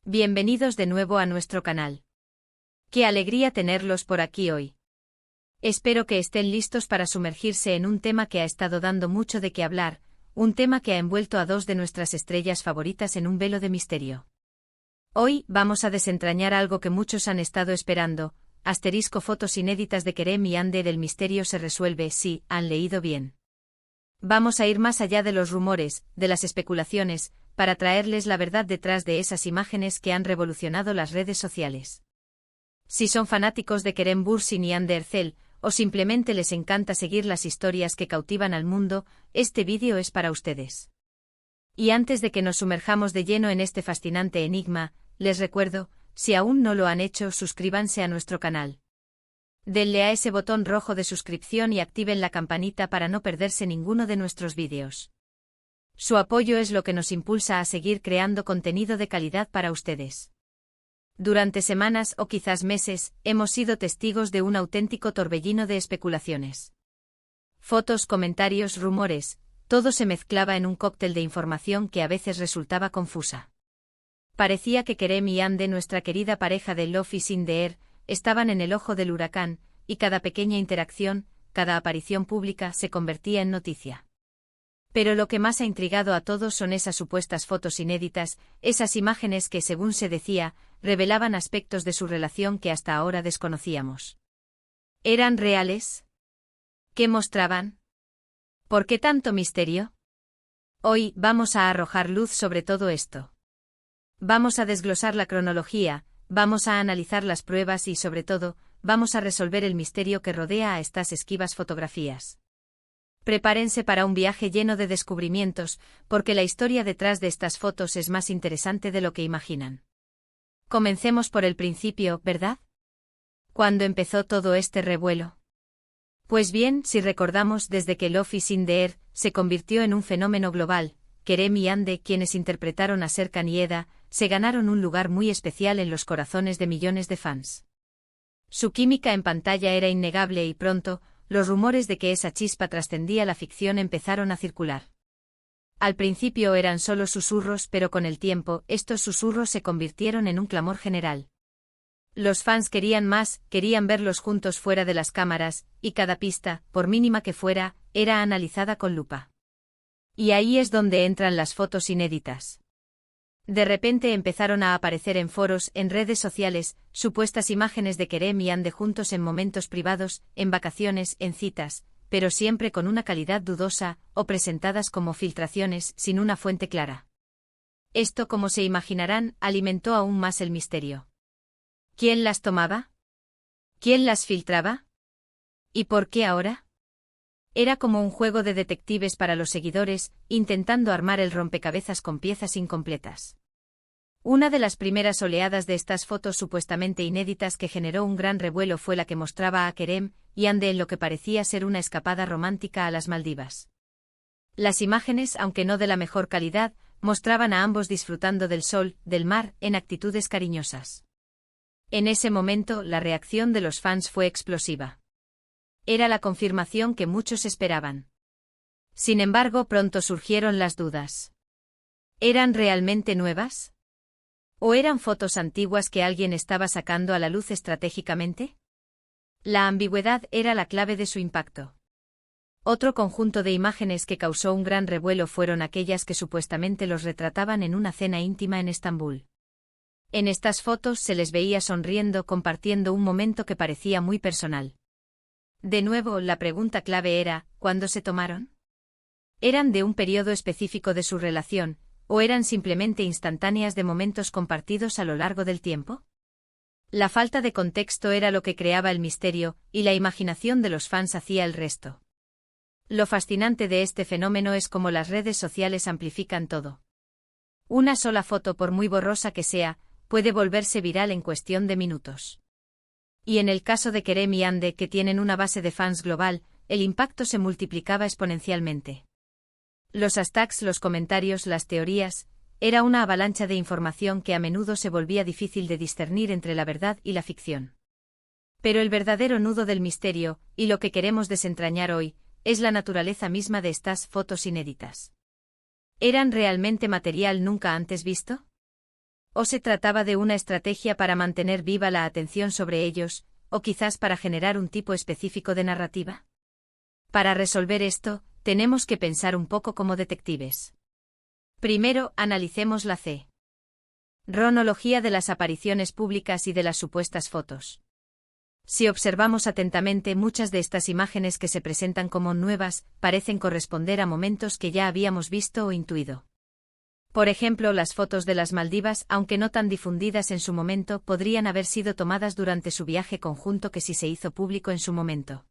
Bienvenidos de nuevo a nuestro canal. Qué alegría tenerlos por aquí hoy. Espero que estén listos para sumergirse en un tema que ha estado dando mucho de qué hablar, un tema que ha envuelto a dos de nuestras estrellas favoritas en un velo de misterio. Hoy vamos a desentrañar algo que muchos han estado esperando, fotos inéditas de Kerem y Ande del misterio se resuelve, sí, han leído bien. Vamos a ir más allá de los rumores, de las especulaciones, para traerles la verdad detrás de esas imágenes que han revolucionado las redes sociales. Si son fanáticos de Kerem Bürsin y Hande Erçel, o simplemente les encanta seguir las historias que cautivan al mundo, este vídeo es para ustedes. Y antes de que nos sumerjamos de lleno en este fascinante enigma, les recuerdo, si aún no lo han hecho, suscríbanse a nuestro canal. Denle a ese botón rojo de suscripción y activen la campanita para no perderse ninguno de nuestros vídeos. Su apoyo es lo que nos impulsa a seguir creando contenido de calidad para ustedes. Durante semanas o quizás meses, hemos sido testigos de un auténtico torbellino de especulaciones. Fotos, comentarios, rumores, todo se mezclaba en un cóctel de información que a veces resultaba confusa. Parecía que Kerem y Hande, nuestra querida pareja de Love is in the Air, estaban en el ojo del huracán, y cada pequeña interacción, cada aparición pública se convertía en noticia. Pero lo que más ha intrigado a todos son esas supuestas fotos inéditas, esas imágenes que, según se decía, revelaban aspectos de su relación que hasta ahora desconocíamos. ¿Eran reales? ¿Qué mostraban? ¿Por qué tanto misterio? Hoy vamos a arrojar luz sobre todo esto. Vamos a desglosar la cronología, vamos a analizar las pruebas y, sobre todo, vamos a resolver el misterio que rodea a estas esquivas fotografías. Prepárense para un viaje lleno de descubrimientos, porque la historia detrás de estas fotos es más interesante de lo que imaginan. Comencemos por el principio, ¿verdad? ¿Cuándo empezó todo este revuelo? Pues bien, si recordamos, desde que Love is in the Air se convirtió en un fenómeno global, Kerem y Hande, quienes interpretaron a Serkan y Eda, se ganaron un lugar muy especial en los corazones de millones de fans. Su química en pantalla era innegable y pronto, los rumores de que esa chispa trascendía la ficción empezaron a circular. Al principio eran solo susurros, pero con el tiempo, estos susurros se convirtieron en un clamor general. Los fans querían más, querían verlos juntos fuera de las cámaras, y cada pista, por mínima que fuera, era analizada con lupa. Y ahí es donde entran las fotos inéditas. De repente empezaron a aparecer en foros, en redes sociales, supuestas imágenes de Kerem y Hande juntos en momentos privados, en vacaciones, en citas, pero siempre con una calidad dudosa, o presentadas como filtraciones, sin una fuente clara. Esto, como se imaginarán, alimentó aún más el misterio. ¿Quién las tomaba? ¿Quién las filtraba? ¿Y por qué ahora? Era como un juego de detectives para los seguidores, intentando armar el rompecabezas con piezas incompletas. Una de las primeras oleadas de estas fotos supuestamente inéditas que generó un gran revuelo fue la que mostraba a Kerem y Hande en lo que parecía ser una escapada romántica a las Maldivas. Las imágenes, aunque no de la mejor calidad, mostraban a ambos disfrutando del sol, del mar, en actitudes cariñosas. En ese momento, la reacción de los fans fue explosiva. Era la confirmación que muchos esperaban. Sin embargo, pronto surgieron las dudas. ¿Eran realmente nuevas? ¿O eran fotos antiguas que alguien estaba sacando a la luz estratégicamente? La ambigüedad era la clave de su impacto. Otro conjunto de imágenes que causó un gran revuelo fueron aquellas que supuestamente los retrataban en una cena íntima en Estambul. En estas fotos se les veía sonriendo, compartiendo un momento que parecía muy personal. De nuevo, la pregunta clave era, ¿cuándo se tomaron? ¿Eran de un periodo específico de su relación, o eran simplemente instantáneas de momentos compartidos a lo largo del tiempo? La falta de contexto era lo que creaba el misterio, y la imaginación de los fans hacía el resto. Lo fascinante de este fenómeno es cómo las redes sociales amplifican todo. Una sola foto, por muy borrosa que sea, puede volverse viral en cuestión de minutos. Y en el caso de Kerem y Hande, que tienen una base de fans global, el impacto se multiplicaba exponencialmente. Los hashtags, los comentarios, las teorías, era una avalancha de información que a menudo se volvía difícil de discernir entre la verdad y la ficción. Pero el verdadero nudo del misterio, y lo que queremos desentrañar hoy, es la naturaleza misma de estas fotos inéditas. ¿Eran realmente material nunca antes visto? ¿O se trataba de una estrategia para mantener viva la atención sobre ellos, o quizás para generar un tipo específico de narrativa? Para resolver esto, tenemos que pensar un poco como detectives. Primero, analicemos la cronología de las apariciones públicas y de las supuestas fotos. Si observamos atentamente, muchas de estas imágenes que se presentan como nuevas, parecen corresponder a momentos que ya habíamos visto o intuido. Por ejemplo, las fotos de las Maldivas, aunque no tan difundidas en su momento, podrían haber sido tomadas durante su viaje conjunto que sí se hizo público en su momento.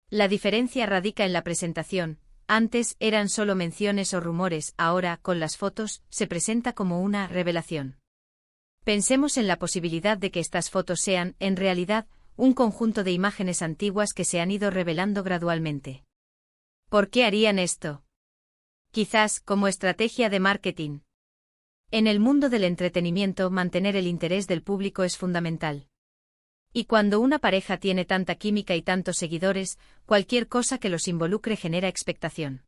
La diferencia radica en la presentación. Antes eran solo menciones o rumores, ahora, con las fotos, se presenta como una revelación. Pensemos en la posibilidad de que estas fotos sean, en realidad, un conjunto de imágenes antiguas que se han ido revelando gradualmente. ¿Por qué harían esto? Quizás, como estrategia de marketing. En el mundo del entretenimiento, mantener el interés del público es fundamental. Y cuando una pareja tiene tanta química y tantos seguidores, cualquier cosa que los involucre genera expectación.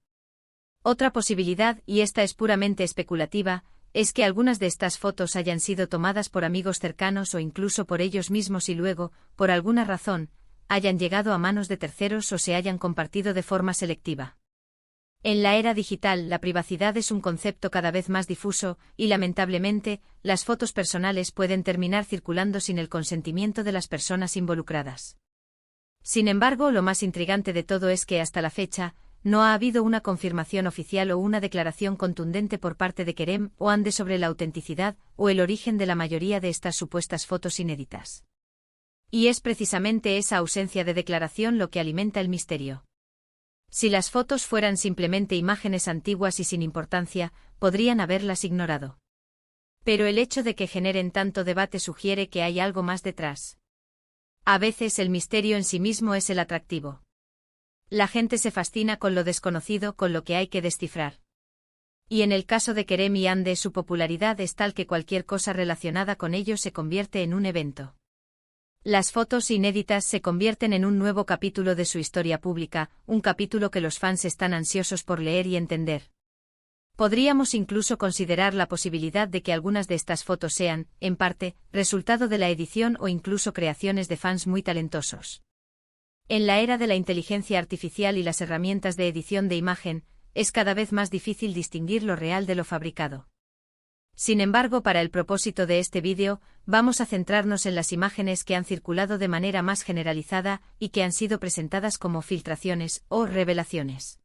Otra posibilidad, y esta es puramente especulativa, es que algunas de estas fotos hayan sido tomadas por amigos cercanos o incluso por ellos mismos y luego, por alguna razón, hayan llegado a manos de terceros o se hayan compartido de forma selectiva. En la era digital, la privacidad es un concepto cada vez más difuso, y lamentablemente, las fotos personales pueden terminar circulando sin el consentimiento de las personas involucradas. Sin embargo, lo más intrigante de todo es que hasta la fecha, no ha habido una confirmación oficial o una declaración contundente por parte de Kerem o Ande sobre la autenticidad o el origen de la mayoría de estas supuestas fotos inéditas. Y es precisamente esa ausencia de declaración lo que alimenta el misterio. Si las fotos fueran simplemente imágenes antiguas y sin importancia, podrían haberlas ignorado. Pero el hecho de que generen tanto debate sugiere que hay algo más detrás. A veces el misterio en sí mismo es el atractivo. La gente se fascina con lo desconocido, con lo que hay que descifrar. Y en el caso de Kerem y Ande, su popularidad es tal que cualquier cosa relacionada con ellos se convierte en un evento. Las fotos inéditas se convierten en un nuevo capítulo de su historia pública, un capítulo que los fans están ansiosos por leer y entender. Podríamos incluso considerar la posibilidad de que algunas de estas fotos sean, en parte, resultado de la edición o incluso creaciones de fans muy talentosos. En la era de la inteligencia artificial y las herramientas de edición de imagen, es cada vez más difícil distinguir lo real de lo fabricado. Sin embargo, para el propósito de este vídeo, vamos a centrarnos en las imágenes que han circulado de manera más generalizada y que han sido presentadas como filtraciones o revelaciones.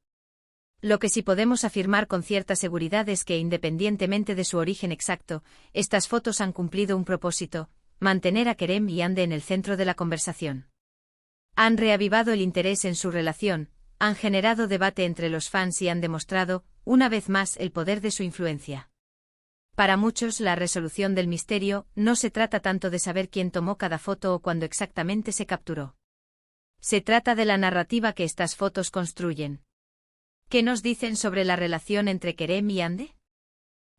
Lo que sí podemos afirmar con cierta seguridad es que, independientemente de su origen exacto, estas fotos han cumplido un propósito: mantener a Kerem y Ande en el centro de la conversación. Han reavivado el interés en su relación, han generado debate entre los fans y han demostrado, una vez más, el poder de su influencia. Para muchos, la resolución del misterio no se trata tanto de saber quién tomó cada foto o cuándo exactamente se capturó. Se trata de la narrativa que estas fotos construyen. ¿Qué nos dicen sobre la relación entre Kerem y Ande?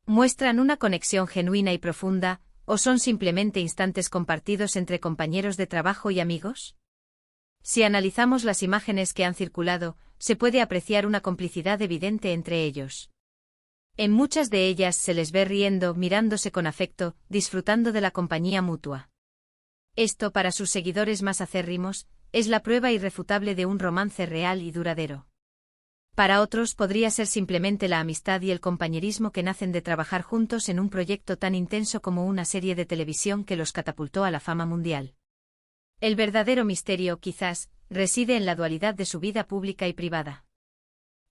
¿Muestran una conexión genuina y profunda, o son simplemente instantes compartidos entre compañeros de trabajo y amigos? Si analizamos las imágenes que han circulado, se puede apreciar una complicidad evidente entre ellos. En muchas de ellas se les ve riendo, mirándose con afecto, disfrutando de la compañía mutua. Esto, para sus seguidores más acérrimos, es la prueba irrefutable de un romance real y duradero. Para otros podría ser simplemente la amistad y el compañerismo que nacen de trabajar juntos en un proyecto tan intenso como una serie de televisión que los catapultó a la fama mundial. El verdadero misterio, quizás, reside en la dualidad de su vida pública y privada.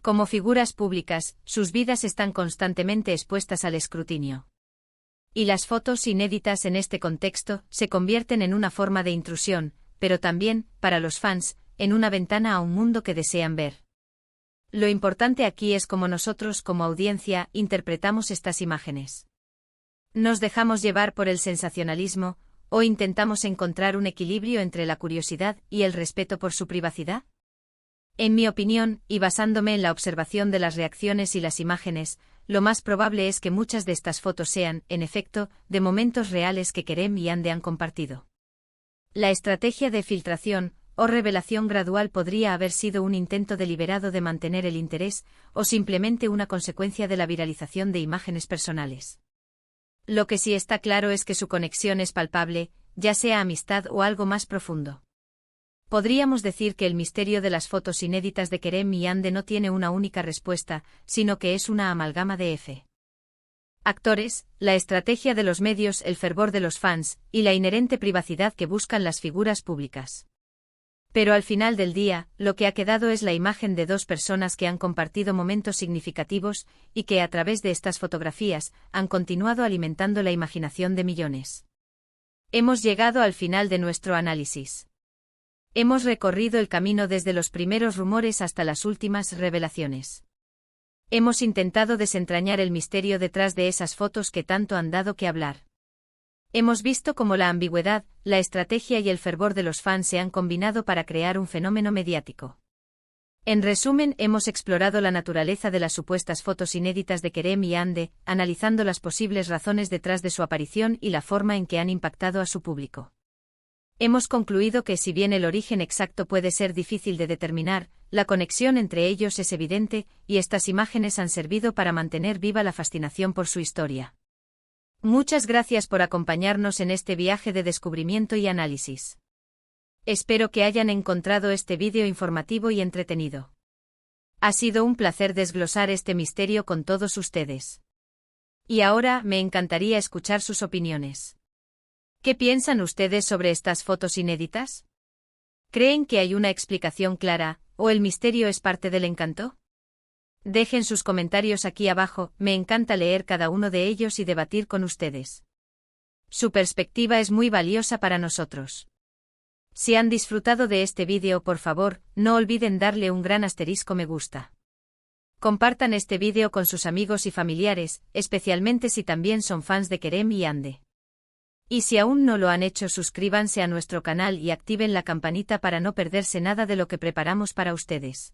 Como figuras públicas, sus vidas están constantemente expuestas al escrutinio. Y las fotos inéditas en este contexto se convierten en una forma de intrusión, pero también, para los fans, en una ventana a un mundo que desean ver. Lo importante aquí es cómo nosotros, como audiencia, interpretamos estas imágenes. ¿Nos dejamos llevar por el sensacionalismo, o intentamos encontrar un equilibrio entre la curiosidad y el respeto por su privacidad? En mi opinión, y basándome en la observación de las reacciones y las imágenes, lo más probable es que muchas de estas fotos sean, en efecto, de momentos reales que Kerem y Ande han compartido. La estrategia de filtración o revelación gradual podría haber sido un intento deliberado de mantener el interés, o simplemente una consecuencia de la viralización de imágenes personales. Lo que sí está claro es que su conexión es palpable, ya sea amistad o algo más profundo. Podríamos decir que el misterio de las fotos inéditas de Kerem y Ande no tiene una única respuesta, sino que es una amalgama de actores, la estrategia de los medios, el fervor de los fans, y la inherente privacidad que buscan las figuras públicas. Pero al final del día, lo que ha quedado es la imagen de dos personas que han compartido momentos significativos, y que a través de estas fotografías, han continuado alimentando la imaginación de millones. Hemos llegado al final de nuestro análisis. Hemos recorrido el camino desde los primeros rumores hasta las últimas revelaciones. Hemos intentado desentrañar el misterio detrás de esas fotos que tanto han dado que hablar. Hemos visto cómo la ambigüedad, la estrategia y el fervor de los fans se han combinado para crear un fenómeno mediático. En resumen, hemos explorado la naturaleza de las supuestas fotos inéditas de Kerem y Ande, analizando las posibles razones detrás de su aparición y la forma en que han impactado a su público. Hemos concluido que si bien el origen exacto puede ser difícil de determinar, la conexión entre ellos es evidente, y estas imágenes han servido para mantener viva la fascinación por su historia. Muchas gracias por acompañarnos en este viaje de descubrimiento y análisis. Espero que hayan encontrado este vídeo informativo y entretenido. Ha sido un placer desglosar este misterio con todos ustedes. Y ahora me encantaría escuchar sus opiniones. ¿Qué piensan ustedes sobre estas fotos inéditas? ¿Creen que hay una explicación clara, o el misterio es parte del encanto? Dejen sus comentarios aquí abajo, me encanta leer cada uno de ellos y debatir con ustedes. Su perspectiva es muy valiosa para nosotros. Si han disfrutado de este vídeo, por favor, no olviden darle un gran asterisco me gusta. Compartan este vídeo con sus amigos y familiares, especialmente si también son fans de Kerem y Ande. Y si aún no lo han hecho, suscríbanse a nuestro canal y activen la campanita para no perderse nada de lo que preparamos para ustedes.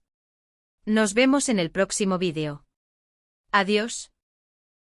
Nos vemos en el próximo vídeo. Adiós.